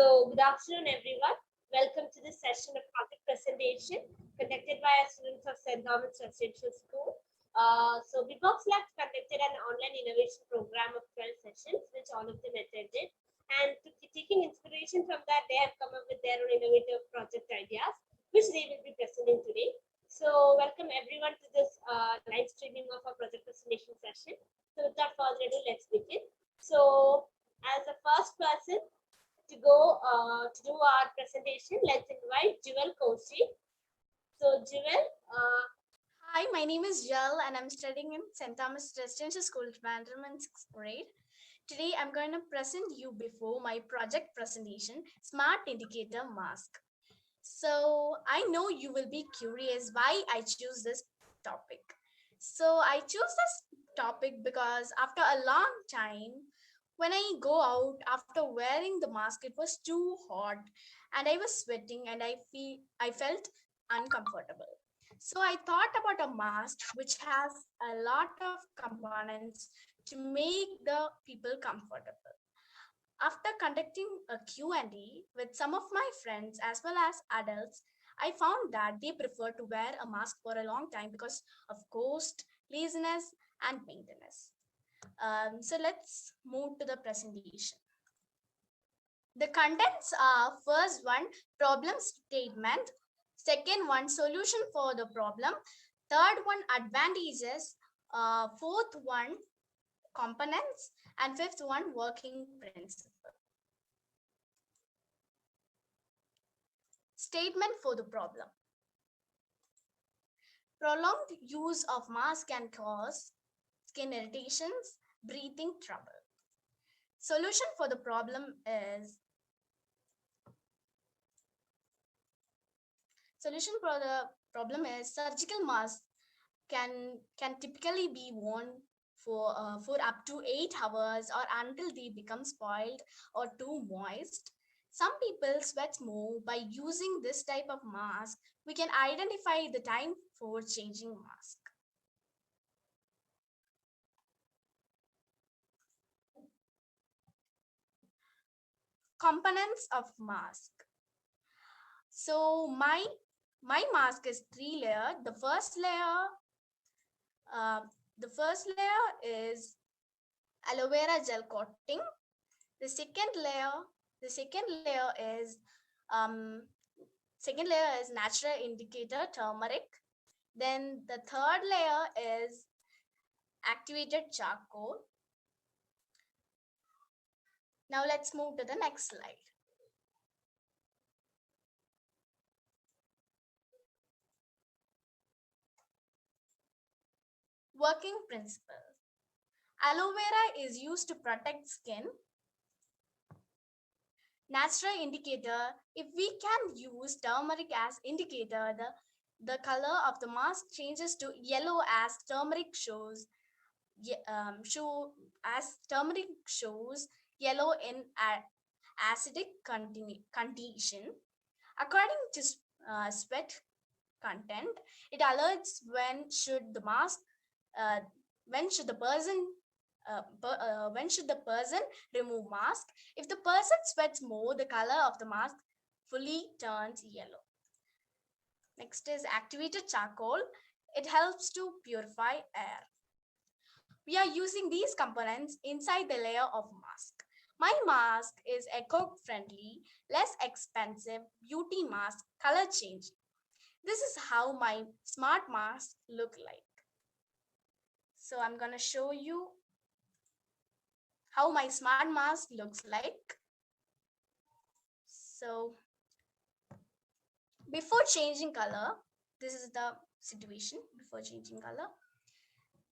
So, good afternoon, everyone. Welcome to this session of project presentation conducted by our students of St. Thomas Residential School. Bebox Labs conducted an online innovation program of 12 sessions, which all of them attended. And taking inspiration from that, they have come up with their own innovative project ideas, which they will be presenting today. So, welcome everyone to this live streaming of our project presentation session. So, without further ado, let's begin. So, as the first person to go to do our presentation, let's invite Jewel Koshi. So, Jewel. Hi, my name is Jal and I'm studying in St. Thomas Residential School, Trivandrum in 6th grade. Today, I'm going to present you before my project presentation, Smart Indicator Mask. So, I know you will be curious why I choose this topic. So, I choose this topic because after a long time, when I go out after wearing the mask, it was too hot and I was sweating and I felt uncomfortable. So I thought about a mask which has a lot of components to make the people comfortable. After conducting a Q&A with some of my friends as well as adults, I found that they prefer to wear a mask for a long time because of cost, laziness, and maintenance. So let's move to the presentation. The contents are first one, problem statement, second one, solution for the problem, third one, advantages, fourth one, components, and fifth one, working principle. Statement for the problem. Prolonged use of mask can cause skin irritations, breathing trouble. Solution for the problem is surgical masks can typically be worn for up to 8 hours or until they become spoiled or too moist. Some people sweat more. By using this type of mask, we can identify the time for changing mask. Components of mask. So my mask is 3-layer. Uh, the first layer is aloe vera gel coating. The second layer is um, natural indicator turmeric. Then the third layer is activated charcoal. Now let's move to the next slide. Working principle. Aloe vera is used to protect skin. Natural indicator, if we can use turmeric as indicator, the color of the mask changes to yellow as turmeric shows yellow in acidic condition. According to sweat content, it alerts uh, when should the person remove mask. If the person sweats more, the color of the mask fully turns yellow. Next is activated charcoal. It helps to purify air. We are using these components inside the layer of mask. My mask is eco-friendly, less expensive, beauty mask, color changing. This is how my smart mask look like. So I'm going to show you how my smart mask looks like. So before changing color, this is the situation before changing color.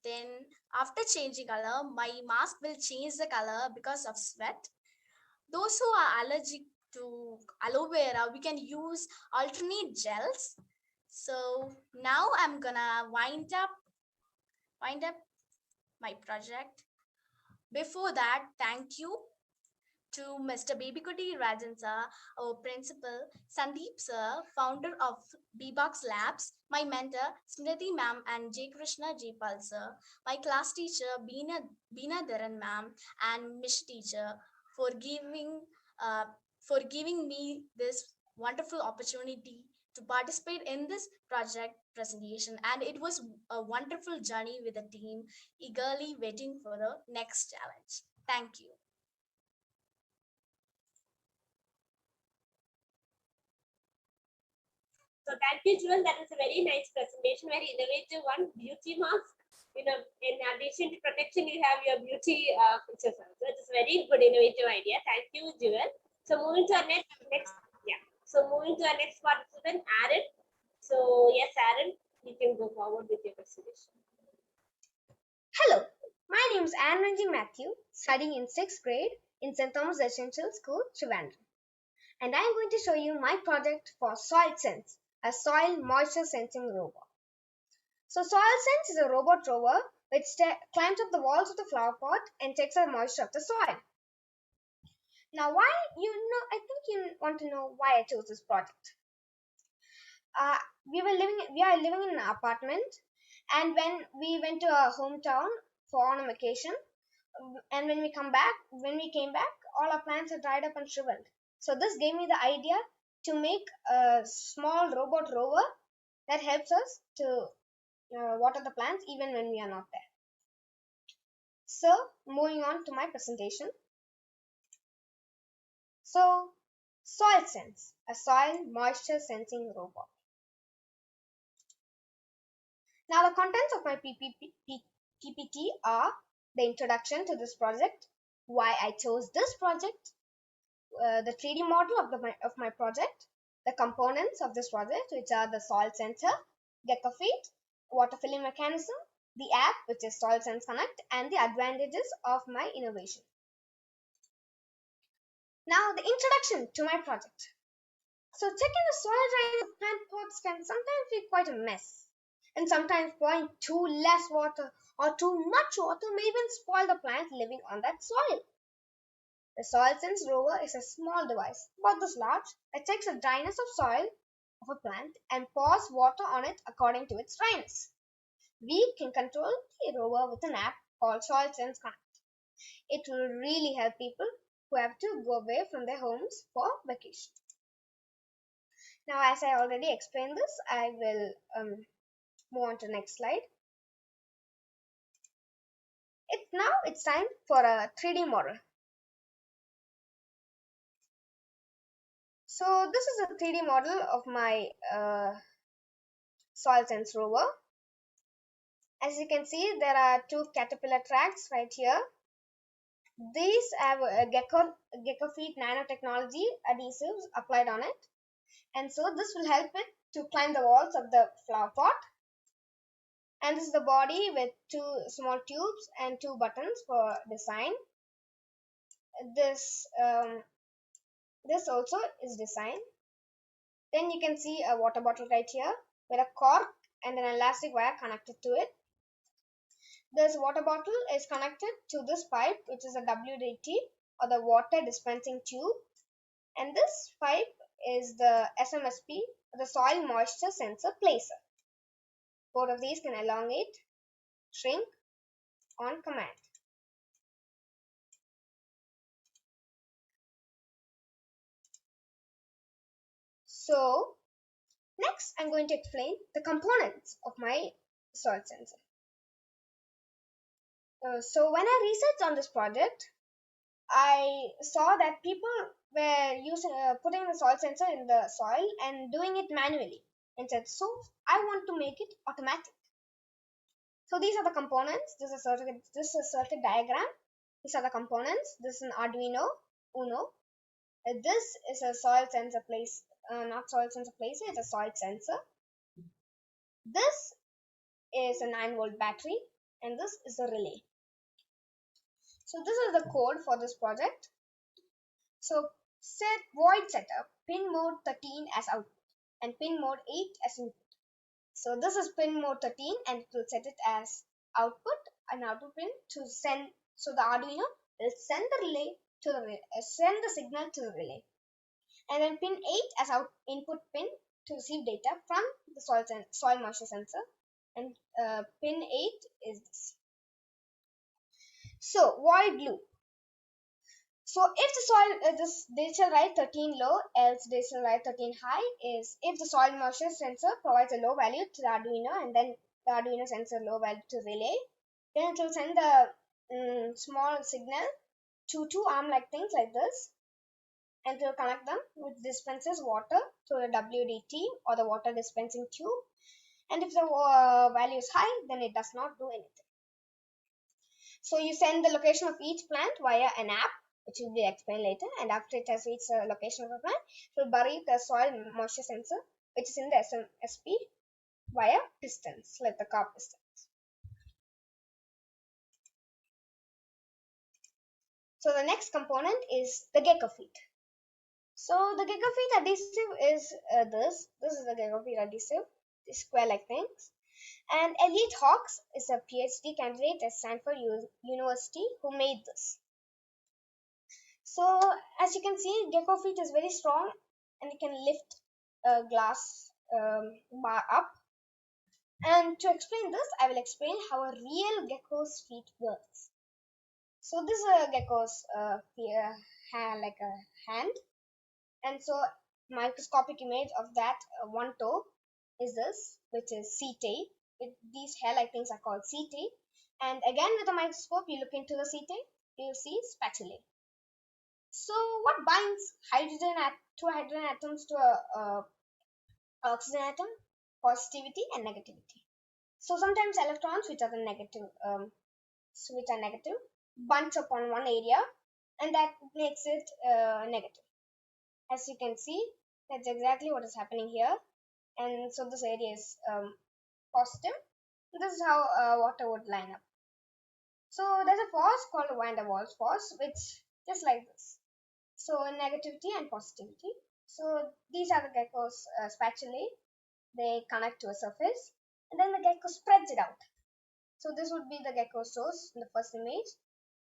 Then after changing color, my mask will change the color because of sweat. Those who are allergic to aloe vera, we can use alternate gels. So now I'm gonna wind up my project. Before that, thank you to Mr. Babykoti Rajan sir, our principal, Sandeep sir, founder of Bebox Labs, my mentor Smriti ma'am and J. Krishna Jpal sir, my class teacher Beena Dharan ma'am and Mish teacher for giving for giving me this wonderful opportunity to participate in this project presentation. And it was a wonderful journey with the team, eagerly waiting for the next challenge. Thank you. So thank you, Jewel. That was a very nice presentation, very innovative one. Beauty mask. In addition to protection, you have your beauty features also. It's a very good innovative idea. Thank you, Jewel. So moving to our next yeah. So moving to our next participant, Aaron. So yes, Aaron, you can go forward with your presentation. Hello, my name is Anne Ranji Matthew, studying in 6th grade in St. Thomas Residential School, Trivandrum. And I am going to show you my project for Soil Sense, a soil moisture sensing robot. So Soil Sense is a robot rover which climbs up the walls of the flower pot and checks the moisture of the soil. Now, I think you want to know why I chose this project. We are living in an apartment, and when we went to our hometown on a vacation, and when we came back, all our plants had dried up and shriveled. So this gave me the idea to make a small robot rover that helps us to water the plants even when we are not there. So moving on to my presentation. So Soil Sense, a soil moisture sensing robot. Now the contents of my PPT are the introduction to this project, why I chose this project, the 3D model of my project, the components of this project, which are the soil sensor, gecko feed, water filling mechanism, the app, which is Soil Sense Connect, and the advantages of my innovation. Now the introduction to my project. So checking the soil drainage of plant pots can sometimes be quite a mess. And sometimes pouring too less water or too much water may even spoil the plant living on that soil. The Soil Sense rover is a small device, about this large, that checks the dryness of soil of a plant and pours water on it according to its dryness. We can control the rover with an app called Soil Sense Connect. It will really help people who have to go away from their homes for vacation. Now, as I already explained this, I will move on to the next slide. It's time for a 3D model. So this is a 3D model of my Soil Sense rover. As you can see, there are two caterpillar tracks right here. These have a gecko feed nanotechnology adhesives applied on it, and so this will help it to climb the walls of the flower pot. And this is the body with two small tubes and two buttons for design. This also is design. Then you can see a water bottle right here with a cork and an elastic wire connected to it. This water bottle is connected to this pipe, which is a WDT, or the water dispensing tube, and this pipe is the SMSP, the soil moisture sensor placer. Both of these can elongate, shrink on command. So next I'm going to explain the components of my soil sensor. So when I researched on this project, I saw that people were putting the soil sensor in the soil and doing it manually, and said, so I want to make it automatic. So these are the components. This is a circuit diagram. These are the components. This is an Arduino Uno. This is a soil sensor place, not soil sensor placer, it's a soil sensor. This is a 9-volt battery, and this is a relay. So this is the code for this project. So set void setup pin mode 13 as output and pin mode 8 as input. So this is pin mode 13, and it will set it as output, an output pin to send. So the Arduino will send the signal to the relay, and then pin 8 as input pin to receive data from the soil moisture sensor, and pin 8 is this. So void loop. So if the soil, this digital write 13 low, else digital write 13 high is if the soil moisture sensor provides a low value to the Arduino and then the Arduino sends a low value to relay, then it will send the small signal to two arm-like things like this, and it will connect them, which dispenses water through the WDT or the water dispensing tube. And if the value is high, then it does not do anything. So you send the location of each plant via an app, which will be explained later. And after it has reached the location of a plant, it will bury the soil moisture sensor, which is in the SMSP, via pistons, like the car pistons. So the next component is the gecko feed. So the gecko feed adhesive is this. This is the gecko feed adhesive, these square-like things. And Elliot Hawks is a PhD candidate at Stanford University who made this. So as you can see, gecko feet is very strong and it can lift a glass bar up. And to explain this, I will explain how a real gecko's feet works. So this is a gecko's hand, like a hand, and so microscopic image of that one toe is this, which is setae. These hair-like things are called setae. And again, with a microscope, you look into the setae, you see spatulae. So what binds two hydrogen atoms to a oxygen atom? Positivity and negativity. So sometimes electrons, which are negative, bunch upon one area, and that makes it negative. As you can see, that's exactly what is happening here. And so this area is positive. This is how water would line up. So there's a force called Van der Waals force, which just like this. So negativity and positivity. So these are the gecko's spatulae. They connect to a surface, and then the gecko spreads it out. So this would be the gecko source in the first image,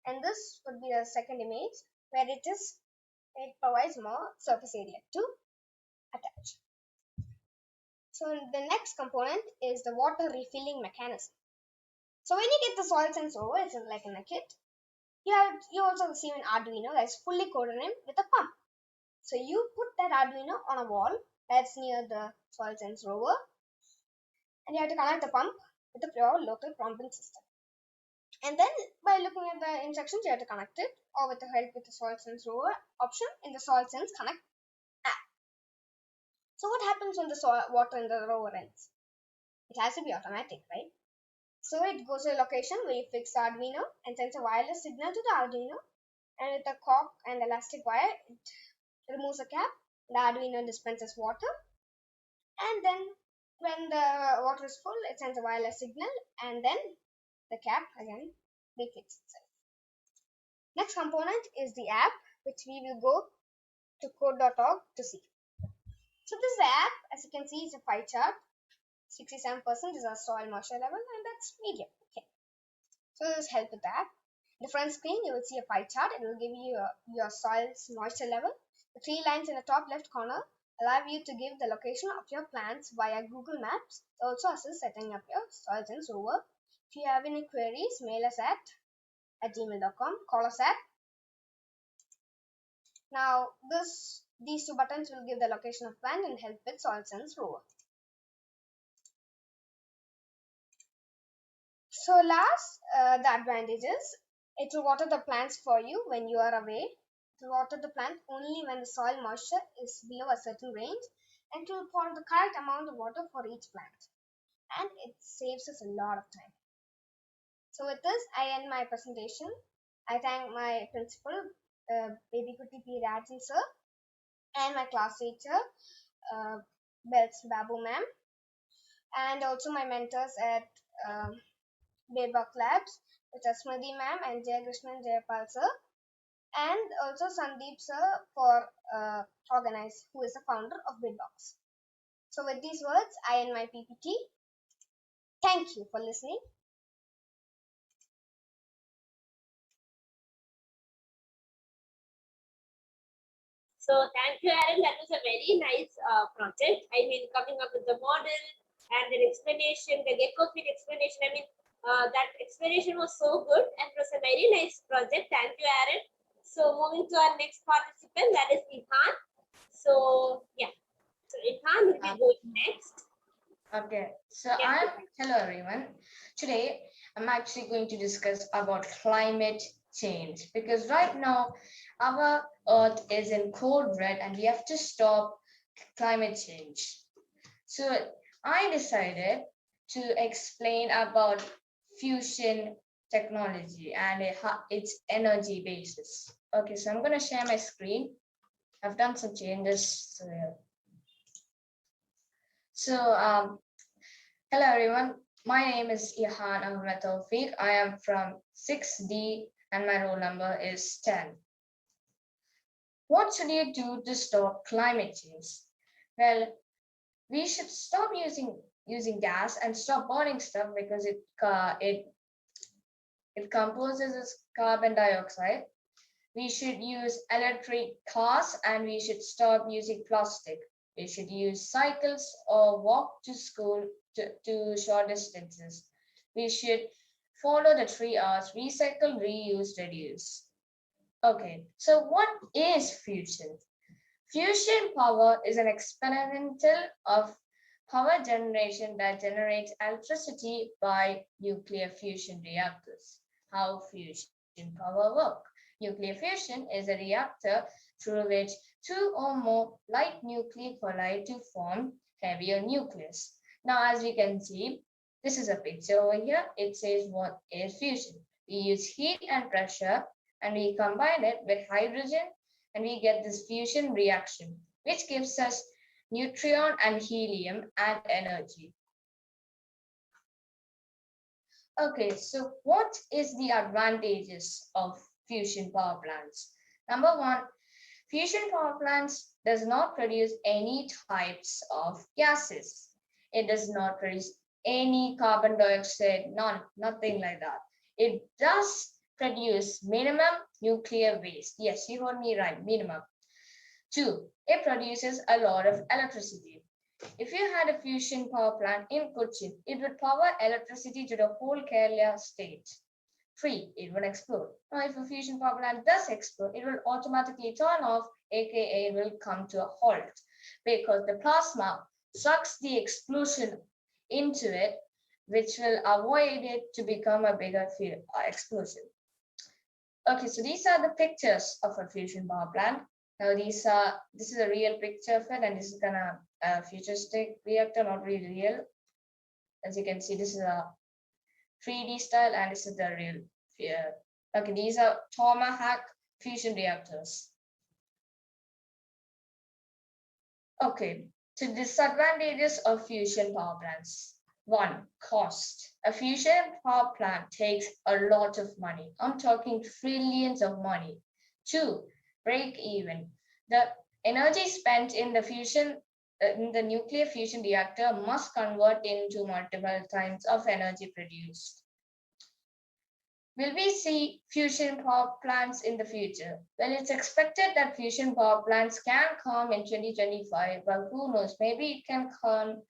and this would be the second image where it provides more surface area to attach. So the next component is the water refilling mechanism. So when you get the soil sense over, it's like in a kit. You also receive an Arduino that is fully coded in with a pump. So you put that Arduino on a wall that's near the soil sense rover, and you have to connect the pump with the pure local pumping system. And then by looking at the instructions, you have to connect it, or with the help with the soil sense rover option in the soil sense connect app. So what happens when the water in the rover ends? It has to be automatic, right? So it goes to a location where you fix the Arduino and sends a wireless signal to the Arduino, and with a cork and elastic wire, it removes the cap. The Arduino dispenses water, and then when the water is full, it sends a wireless signal, and then the cap again refills itself. Next component is the app, which we will go to code.org to see. So this is the app. As you can see, it's a pie chart. 67% is our soil moisture level, and that's medium. Okay. So this help with that. The front screen, you will see a pie chart. It will give you your soil's moisture level. The three lines in the top left corner allow you to give the location of your plants via Google Maps. It also assists setting up your soil sense rover. If you have any queries, mail us at gmail.com. Call us at. Now these two buttons will give the location of plant and help with soil sense rover. So last, the advantages. It will water the plants for you when you are away. It will water the plant only when the soil moisture is below a certain range, and it will pour the correct amount of water for each plant. And it saves us a lot of time. So with this, I end my presentation. I thank my principal, Baby Kuti P. Rajan sir, and my class teacher, Belts Babu ma'am, and also my mentors at Bedbug Labs, which are Smriti ma'am and Jayakrishnan Jayapal sir, and also Sandeep sir for Organize, who is the founder of Bitbox. So with these words, I end my PPT. Thank you for listening. So thank you, Aaron. That was a very nice project. I mean, coming up with the model and the explanation, the gecko feed explanation. I mean, that explanation was so good and it was a very nice project. Thank you, Aaron. So moving to our next participant, that is Ilhan. So yeah, so Ilhan will be going next. Okay, so Yeah. hello everyone. Today I'm actually going to discuss about climate change because right now our earth is in cold red and we have to stop climate change. So I decided to explain about fusion technology and its energy basis. Okay, so I'm going to share my screen. I've done some changes. Hello everyone. My name is Ihan Ahmed Tawfiq. I am from 6D and my roll number is 10. What should you do to stop climate change? Well, we should stop using gas and stop burning stuff because it composes as carbon dioxide. We should use electric cars and we should stop using plastic. We should use cycles or walk to school to short distances. We should follow the 3 R's: recycle, reuse, reduce. Okay, so what is fusion? Fusion power is an experimental of power generation that generates electricity by nuclear fusion reactors. How fusion power work? Nuclear fusion is a reactor through which two or more light nuclei collide to form heavier nucleus. Now, as we can see, this is a picture over here. It says what is fusion. We use heat and pressure and we combine it with hydrogen and we get this fusion reaction, which gives us neutron and helium and energy. Okay, so what is the advantages of fusion power plants? Number one, fusion power plants does not produce any types of gases. It does not produce any carbon dioxide, nothing like that. It does produce minimum nuclear waste. Yes, you heard me right, minimum. Two, it produces a lot of electricity. If you had a fusion power plant in Cochin, it would power electricity to the whole Kerala state. Three, it would explode. Now, if a fusion power plant does explode, it will automatically turn off, aka it will come to a halt because the plasma sucks the explosion into it, which will avoid it to become a bigger explosion. Okay, so these are the pictures of a fusion power plant. Now this is a real picture of it, and this is gonna a futuristic reactor, not really real. As you can see, this is a 3D style, and this is the real. Okay, these are Tomahawk fusion reactors. Okay, so disadvantages of fusion power plants. One, cost. A fusion power plant takes a lot of money. I'm talking trillions of money. Two, break even. The energy spent in the nuclear fusion reactor must convert into multiple times of energy produced. Will we see fusion power plants in the future? Well, it's expected that fusion power plants can come in 2025, but who knows, maybe it can come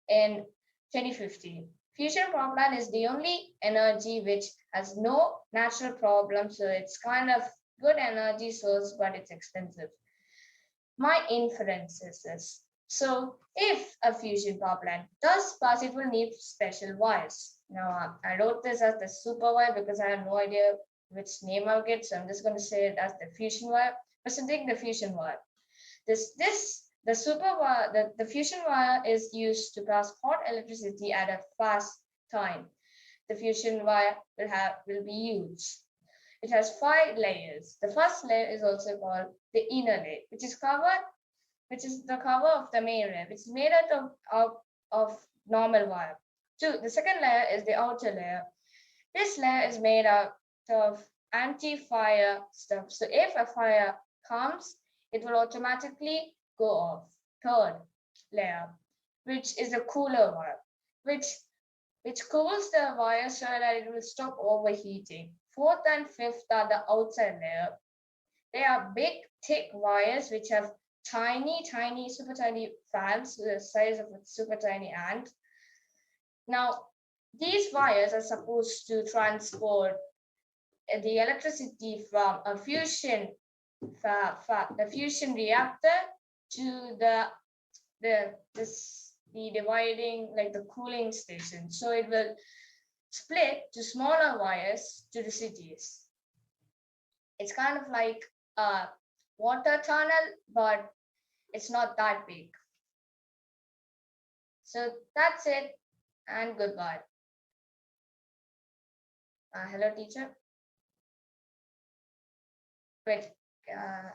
in 2050. Fusion power plant is the only energy which has no natural problem, so it's kind of good energy source, but it's expensive. My inference is this. So if a fusion power plant does pass, it will need special wires. Now, I wrote this as the super wire because I have no idea which name I'll get, so I'm just going to say it as the fusion wire. Presenting the fusion wire. The super wire, the fusion wire is used to pass hot electricity at a fast time. The fusion wire will be used. It has 5 layers. The first layer is also called the inner layer, which is the cover of the main layer, which is made out of normal wire. Two, the second layer is the outer layer. This layer is made out of anti-fire stuff. So if a fire comes, it will automatically go off. Third layer, which is a cooler wire, which cools the wire so that it will stop overheating. Fourth and fifth are the outside layer. They are big, thick wires which have tiny, super tiny fans the size of a super tiny ant. Now, these wires are supposed to transport the electricity from a fusion the fusion reactor to the dividing, like the cooling station. So it will split to smaller wires to the cities. It's kind of like a water tunnel, but it's not that big. So that's it, and goodbye. Hello, teacher. Wait,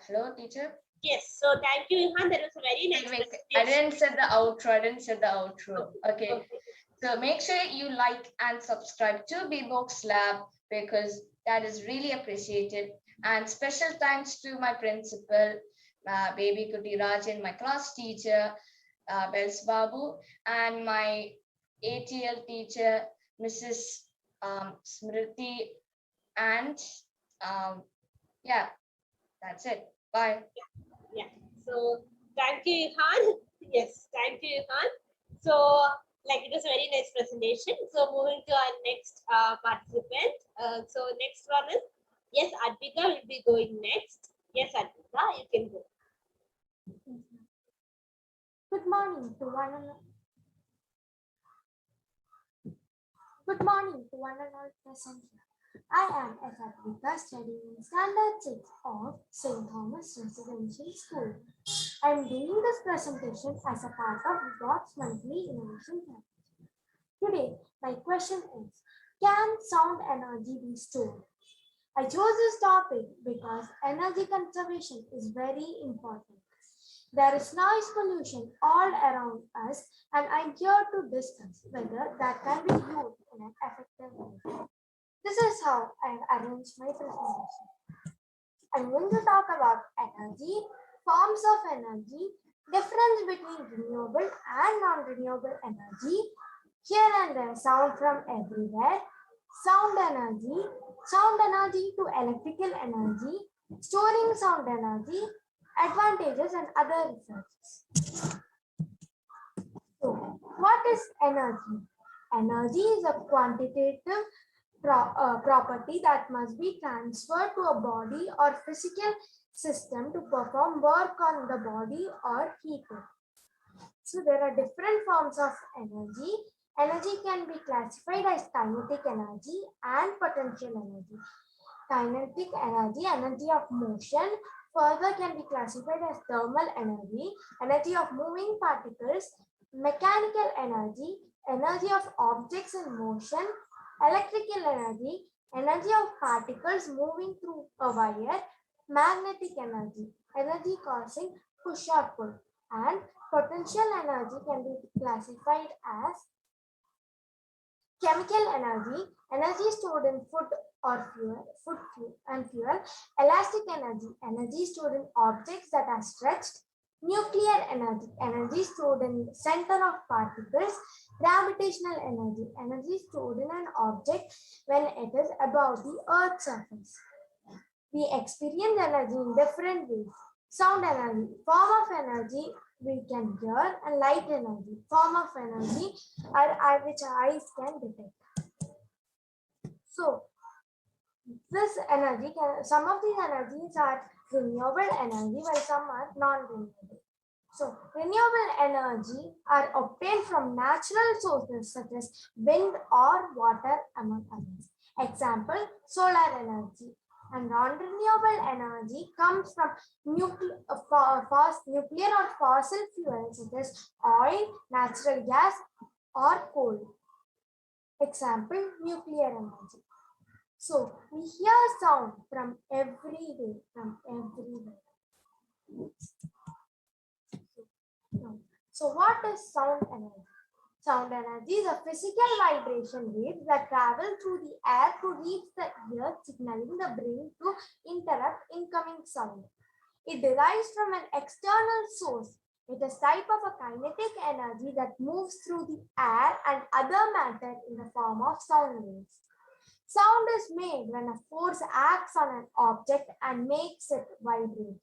hello, teacher. Yes, so thank you, Ihan. That was a very nice Wait, presentation. I didn't set the outro. Okay. So make sure you like and subscribe to Bbox Lab because that is really appreciated. And special thanks to my principal, Baby Kuti Rajan, my class teacher, Bels Babu, and my ATL teacher, Mrs. Smriti. And yeah, that's it. Bye. Yeah. So thank you, Ihan. Yes, thank you, Ihan. So like it was a very nice presentation. So moving to our next participant. So next one is, yes, Advika will be going next. Yes, Advika, you can go. Good morning to one and all. Good morning to one and all present here. I am Advika, studying in Standard 6 of St. Thomas Residential School. I am doing this presentation as a part of God's Monthly Innovation Challenge. Today, my question is, can sound energy be stored? I chose this topic because energy conservation is very important. There is noise pollution all around us, and I'm here to discuss whether that can be used in an effective way. This is how I have arranged my presentation. I'm going to talk about energy, forms of energy, difference between renewable and non-renewable energy, here and there sound from everywhere, sound energy to electrical energy, storing sound energy, advantages and other researches. So, what is energy? Energy is a quantitative property that must be transferred to a body or physical system to perform work on the body or heat it. So there are different forms of energy. Energy can be classified as kinetic energy and potential energy. Kinetic energy, energy of motion, further can be classified as thermal energy, energy of moving particles, mechanical energy, energy of objects in motion, electrical energy, energy of particles moving through a wire, magnetic energy, energy causing push or pull, and potential energy can be classified as chemical energy, energy stored in food or fuel, elastic energy, energy stored in objects that are stretched, nuclear energy, energy stored in center of particles, gravitational energy, energy stored in an object when it is above the Earth's surface. We experience energy in different ways. Sound energy, form of energy we can hear, and light energy, form of energy which eyes can detect. So, this energy some of these energies are renewable energy while some are non-renewable. So, renewable energy are obtained from natural sources such as wind or water, among others. Example, solar energy. And non-renewable energy comes from nuclear or fossil fuels such as oil, natural gas, or coal. Example, nuclear energy. So we hear sound from everywhere, So what is sound energy? Sound energy is a physical vibration wave that travel through the air to reach the ear, signaling the brain to interrupt incoming sound. It derives from an external source. It is type of a kinetic energy that moves through the air and other matter in the form of sound waves. Sound is made when a force acts on an object and makes it vibrate.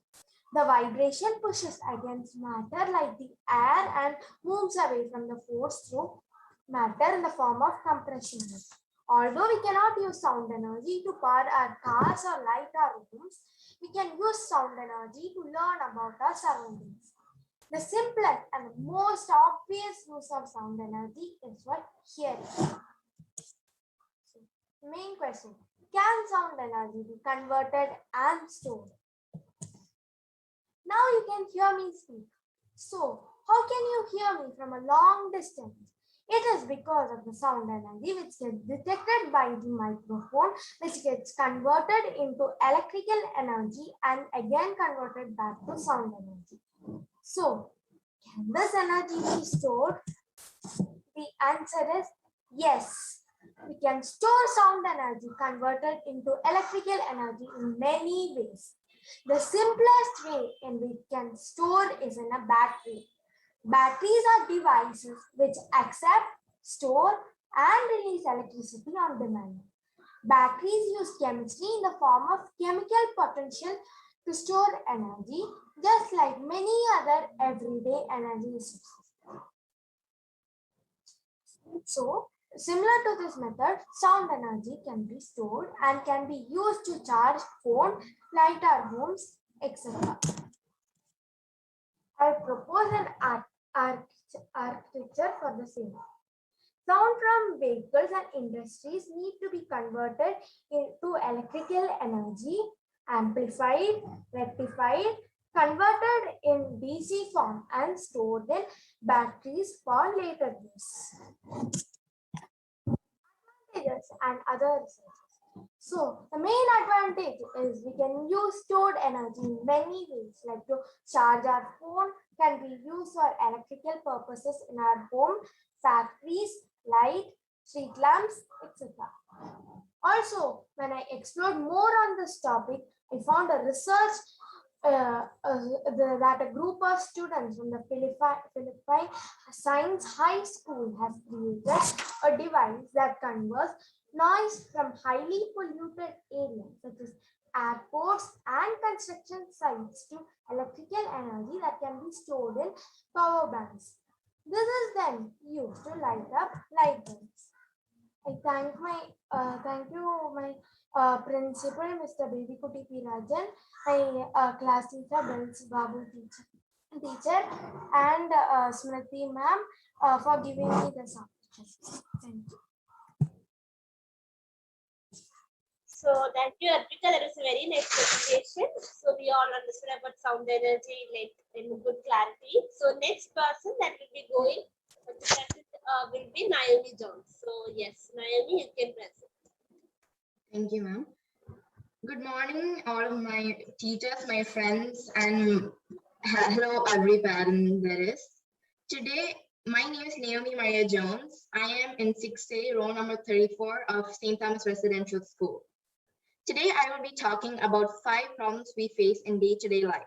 The vibration pushes against matter like the air and moves away from the force through matter in the form of compression. Although we cannot use sound energy to power our cars or light our rooms, we can use sound energy to learn about our surroundings. The simplest and the most obvious use of sound energy is for hearing. Main question, can sound energy be converted and stored? Now you can hear me speak. So, how can you hear me from a long distance? It is because of the sound energy which gets detected by the microphone, which gets converted into electrical energy and again converted back to sound energy. So, can this energy be stored? The answer is yes. We can store sound energy converted into electrical energy in many ways. The simplest way in which we can store is in a battery. Batteries are devices which accept, store, and release electricity on demand. Batteries use chemistry in the form of chemical potential to store energy, just like many other everyday energy sources. So, similar to this method, sound energy can be stored and can be used to charge phone, light our homes, etc. I propose an architecture for the same. Sound from vehicles and industries need to be converted into electrical energy, amplified, rectified, converted in DC form and stored in batteries for later use. Advantages and other resources. So the main advantage is we can use stored energy in many ways, like to charge our phone can be used for electrical purposes in our home, factories, light, street lamps, etc. Also, when I explored more on this topic, I found a research that a group of students from the Philippine Science High School has created a device that converts noise from highly polluted areas such as airports and construction sites to electrical energy that can be stored in power banks. This is then used to light up light bulbs. I thank you my principal, Mr. Baby Kuti P. Rajan, my class teacher, Bells Babu teacher, and Smriti ma'am for giving me this opportunity. Thank you. So thank you, Arpita. That was a very nice presentation. So we all understood about sound energy like in good clarity. So next person that will be going to present will be Naomi Jones. So yes, Naomi, you can present. Thank you, ma'am. Good morning, all of my teachers, my friends, and hello, every parent there is. Today, my name is Naomi Maria Jones. I am in 6A, row number 34 of St. Thomas Residential School. Today, I will be talking about 5 problems we face in day-to-day life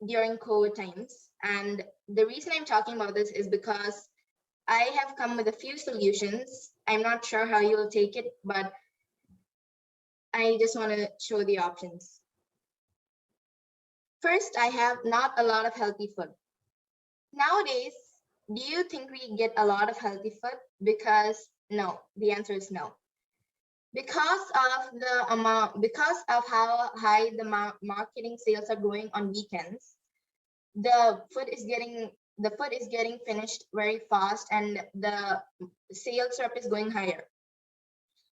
during COVID times. And the reason I'm talking about this is because I have come with a few solutions. I'm not sure how you will take it, but I just want to show the options. First, I have not a lot of healthy food. Nowadays, do you think we get a lot of healthy food? Because no, the answer is no. Because of how high the marketing sales are going on weekends, the food is getting finished very fast, and the sales rep is going higher.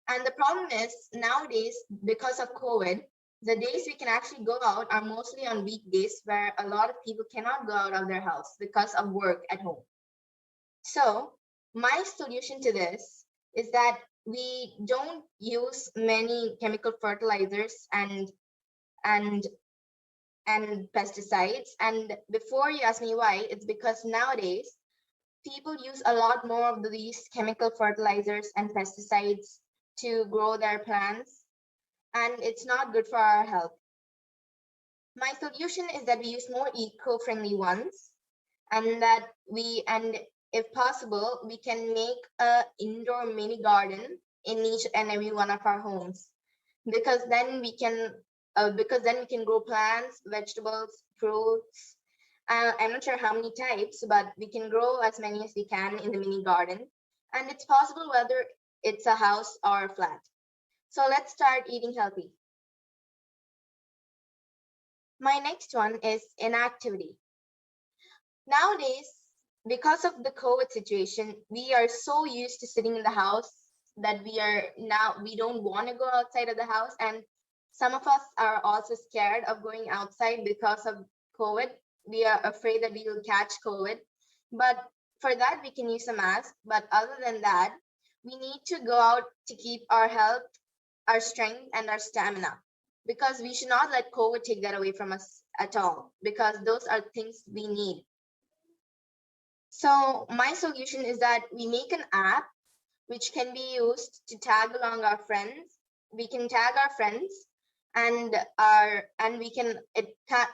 And the problem is nowadays, because of COVID, the days we can actually go out are mostly on weekdays where a lot of people cannot go out of their house because of work at home. So my solution to this is that we don't use many chemical fertilizers and pesticides. And before you ask me why, it's because nowadays people use a lot more of these chemical fertilizers and pesticides to grow their plants, and it's not good for our health. My solution is that we use more eco-friendly ones, and that if possible, we can make an indoor mini garden in each and every one of our homes, because then we can grow plants, vegetables, fruits. I'm not sure how many types, but we can grow as many as we can in the mini garden. And it's possible whether it's a house or a flat. So let's start eating healthy. My next one is inactivity. Nowadays, because of the COVID situation, we are so used to sitting in the house that we don't want to go outside of the house. And some of us are also scared of going outside because of COVID. We are afraid that we will catch COVID. But for that, we can use a mask. But other than that, we need to go out to keep our health, our strength, and our stamina, because we should not let COVID take that away from us at all, because those are things we need. So my solution is that we make an app which can be used to tag along our friends. We can tag our friends, and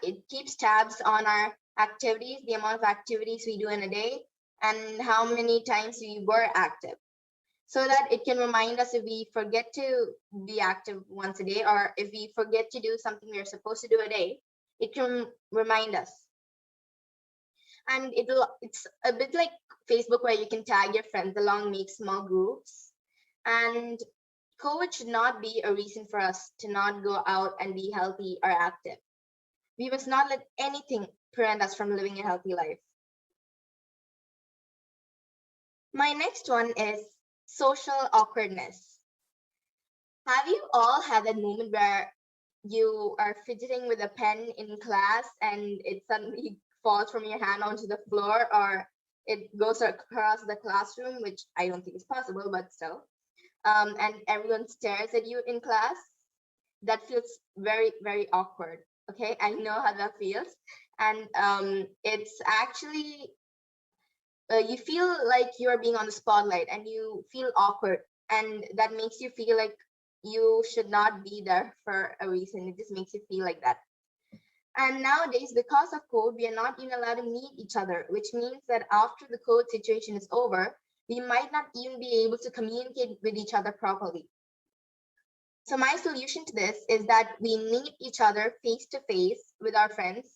it keeps tabs on our activities, the amount of activities we do in a day, and how many times we were active, so that it can remind us if we forget to be active once a day, or if we forget to do something we're supposed to do a day, it can remind us. And it's a bit like Facebook, where you can tag your friends along, make small groups. And COVID should not be a reason for us to not go out and be healthy or active. We must not let anything prevent us from living a healthy life. My next one is social awkwardness. Have you all had that moment where you are fidgeting with a pen in class and it suddenly falls from your hand onto the floor, or it goes across the classroom, which I don't think is possible, but still, and everyone stares at you in class? That feels very, very awkward. Okay, I know how that feels. And it's actually, you feel like you're being on the spotlight and you feel awkward, and that makes you feel like you should not be there for a reason. It just makes you feel like that. And nowadays, because of COVID, we are not even allowed to meet each other, which means that after the COVID situation is over, we might not even be able to communicate with each other properly. So my solution to this is that we meet each other face to face with our friends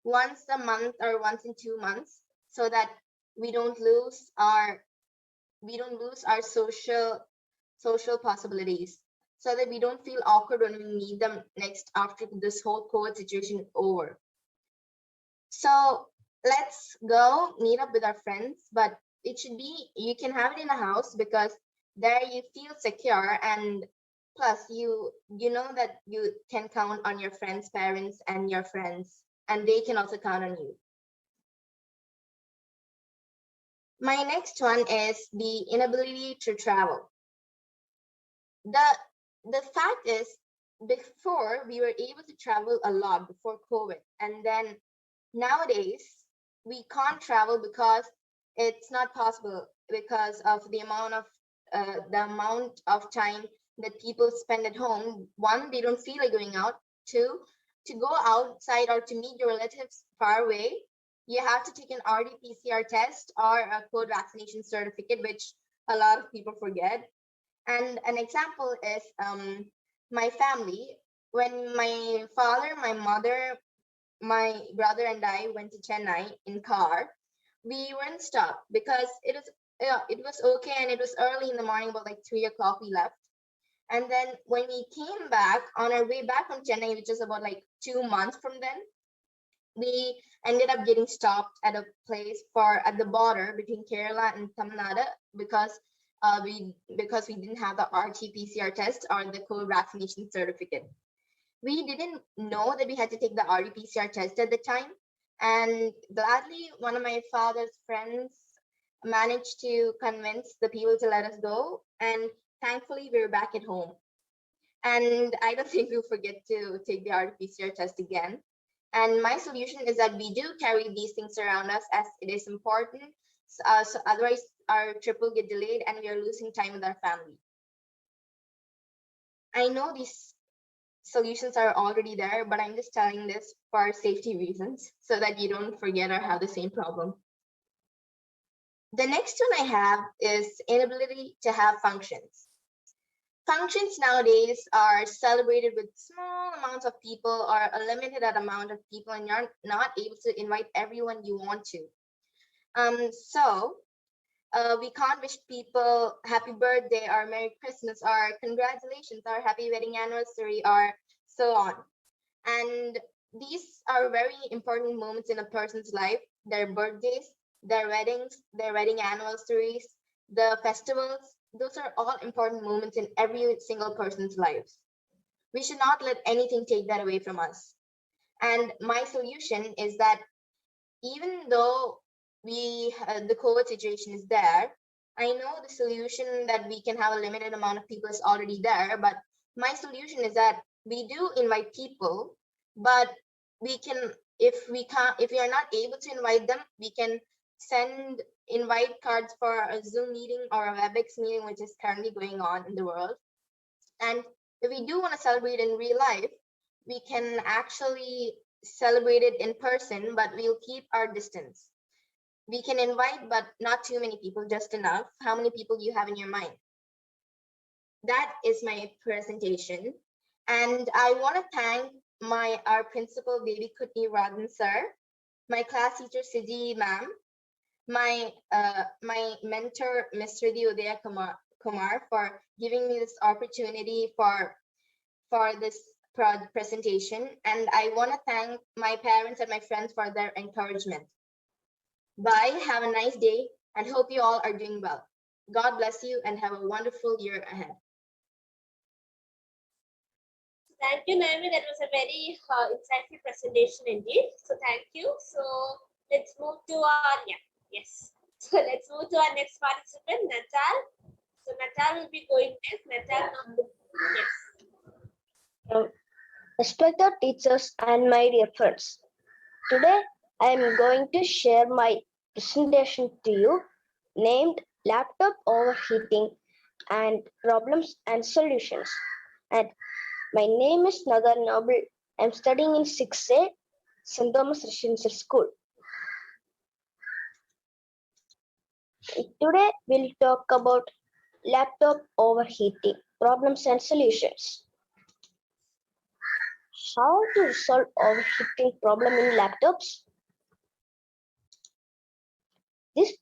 once a month or once in 2 months, so that we don't lose our social possibilities, so that we don't feel awkward when we meet them next after this whole COVID situation is over. So let's go meet up with our friends, but it should be, you can have it in a house, because there you feel secure, and plus you know that you can count on your friends' parents and your friends, and they can also count on you. My next one is the inability to travel. The fact is, before we were able to travel a lot before COVID, and then nowadays we can't travel because it's not possible, because of the amount of time that people spend at home. One, they don't feel like going out. Two, to go outside or to meet your relatives far away, you have to take an RT-PCR test or a COVID vaccination certificate, which a lot of people forget. And an example is my family. When my father, my mother, my brother, and I went to Chennai in car, we weren't stopped because it was okay, and it was early in the morning, about like 3 o'clock we left. And then when we came back on our way back from Chennai, which is about like 2 months from then, we ended up getting stopped at a place at the border between Kerala and Tamil Nadu, because we didn't have the RT-PCR test or the COVID vaccination certificate. We didn't know that we had to take the RT-PCR test at the time, and gladly one of my father's friends managed to convince the people to let us go, and thankfully we were back at home. And I don't think we'll forget to take the RT-PCR test again. And my solution is that we do carry these things around us, as it is important. So otherwise, our trip will get delayed and we are losing time with our family. I know these solutions are already there, but I'm just telling this for safety reasons, so that you don't forget or have the same problem. The next one I have is inability to have functions. Functions nowadays are celebrated with small amounts of people or a limited amount of people, and you're not able to invite everyone you want to. So We can't wish people happy birthday or Merry Christmas or congratulations or happy wedding anniversary or so on. And these are very important moments in a person's life, their birthdays, their weddings, their wedding anniversaries, the festivals. Those are all important moments in every single person's lives. We should not let anything take that away from us. And my solution is that even though the COVID situation is there, I know the solution that we can have a limited amount of people is already there, but my solution is that we do invite people, but we can, if we are not able to invite them, we can send invite cards for a Zoom meeting or a WebEx meeting, which is currently going on in the world. And if we do want to celebrate in real life, we can actually celebrate it in person, but we'll keep our distance. We can invite, but not too many people, just enough. How many people you have in your mind? That is my presentation. And I want to thank our principal, Baby Kutni Radhan sir, my class teacher, Siji ma'am, my mentor, Ms. Riddhi Udaya Kumar, for giving me this opportunity for this presentation. And I want to thank my parents and my friends for their encouragement. Bye, have a nice day, and hope you all are doing well. God bless you and have a wonderful year ahead. Thank you, Naomi. That was a very insightful presentation indeed. So thank you. So let's move to our, yes. So let's move to our next participant, Natal. So Natal will be going next. Natal, yes. Respected teachers and my dear friends, today I am going to share my presentation to you named Laptop Overheating and Problems and Solutions. And my name is Nagar Noble. I am studying in 6A, St. Thomas Residential School. Today we'll talk about laptop overheating, problems and solutions. How to resolve overheating problem in laptops? This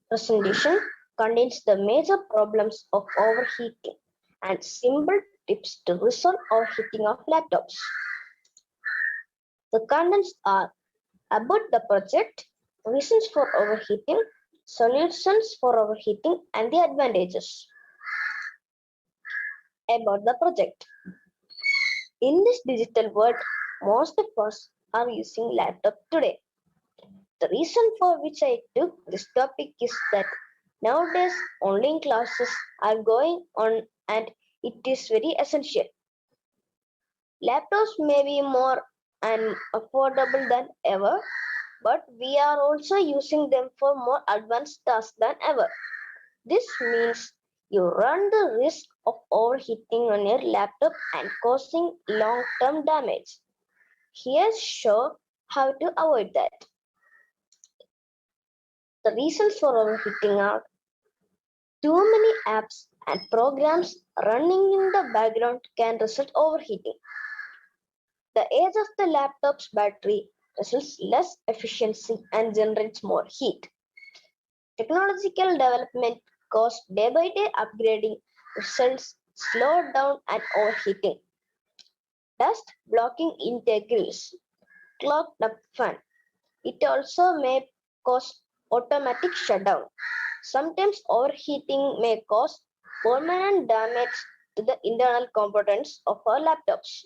presentation contains the major problems of overheating and simple tips to resolve overheating of laptops. The contents are about the project, reasons for overheating, solutions for overheating, and the advantages. About the project. In this digital world, most of us are using laptop today. The reason for which I took this topic is that nowadays online classes are going on and it is very essential. Laptops may be more and affordable than ever, but we are also using them for more advanced tasks than ever. This means you run the risk of overheating on your laptop and causing long-term damage. Here's show how to avoid that. The reasons for overheating are too many apps and programs running in the background can result overheating. The age of the laptop's battery results less efficiency and generates more heat. Technological development caused day by day upgrading results slow down and overheating. Dust blocking integrals, clogged up fan. It also may cause automatic shutdown. Sometimes overheating may cause permanent damage to the internal components of our laptops.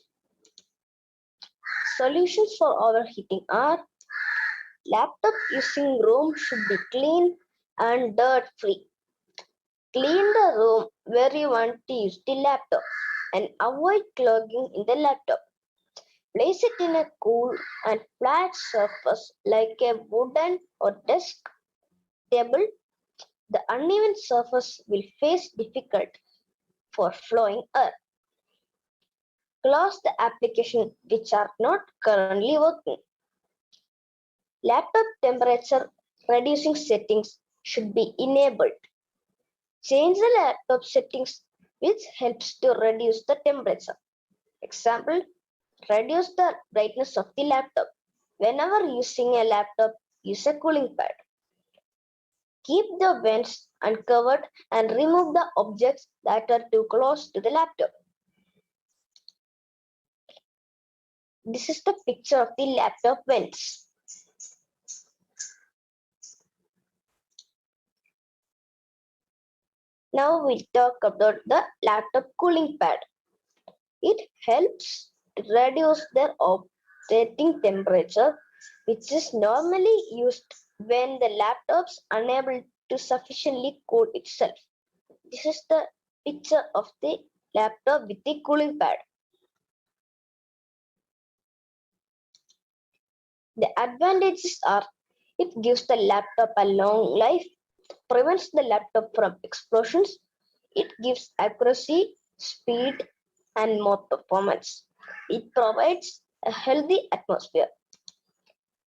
Solutions for overheating are: laptop using room should be clean and dirt free. Clean the room where you want to use the laptop and avoid clogging in the laptop. Place it in a cool and flat surface like a wooden or desk table. The uneven surface will face difficult for flowing air. Close the applications which are not currently working. Laptop temperature reducing settings should be enabled. Change the laptop settings which helps to reduce the temperature. Example, reduce the brightness of the laptop. Whenever using a laptop, use a cooling pad. Keep the vents uncovered and remove the objects that are too close to the laptop. This is the picture of the laptop vents. Now we'll talk about the laptop cooling pad. It helps to reduce the operating temperature, which is normally used when the laptop's unable to sufficiently cool itself. This is the picture of the laptop with the cooling pad. The advantages are it gives the laptop a long life, prevents the laptop from explosions, it gives accuracy, speed, and more performance. It provides a healthy atmosphere.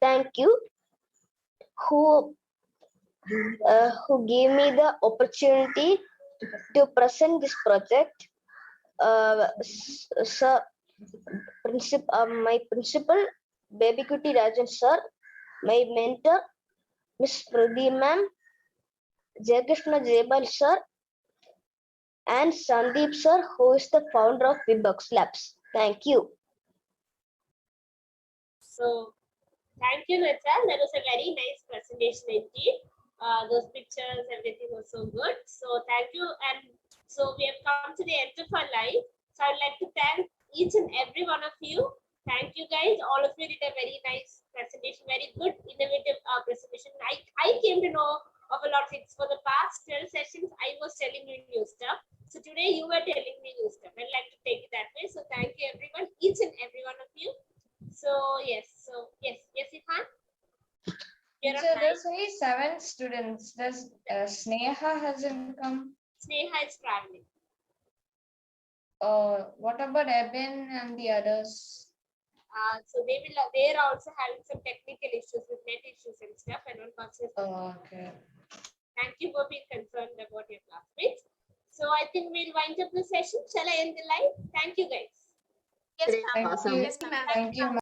Thank you who gave me the opportunity to present this project. Sir, my principal, Baby Kuti Rajan sir, my mentor, Miss Pradi ma'am, Jaykrishna Jebal sir, and Sandeep sir, who is the founder of Vibox Labs. Thank you. So thank you, Natal. That was a very nice presentation indeed. Those pictures, everything was so good. So thank you. And so we have come to the end of our live. So I'd like to thank each and every one of you. Thank you guys. All of you did a very nice presentation, very good, innovative presentation. I came to know of a lot of things. For the past 12 sessions, I was telling you new stuff. So today you were telling me new stuff. I'd like to take it that way. So thank you everyone, each and every one of you. So yes, Irfan. You're So on there's only 7 students. Does Sneha hasn't come? Sneha is traveling. What about Eben and the others? So they're also having some technical issues with net issues and stuff. And one person. Okay. Thank you for being concerned about your classmates. So I think we'll wind up the session. Shall I end the live? Thank you guys. Yes, Today ma'am. was awesome. Yes, ma'am. Thank you.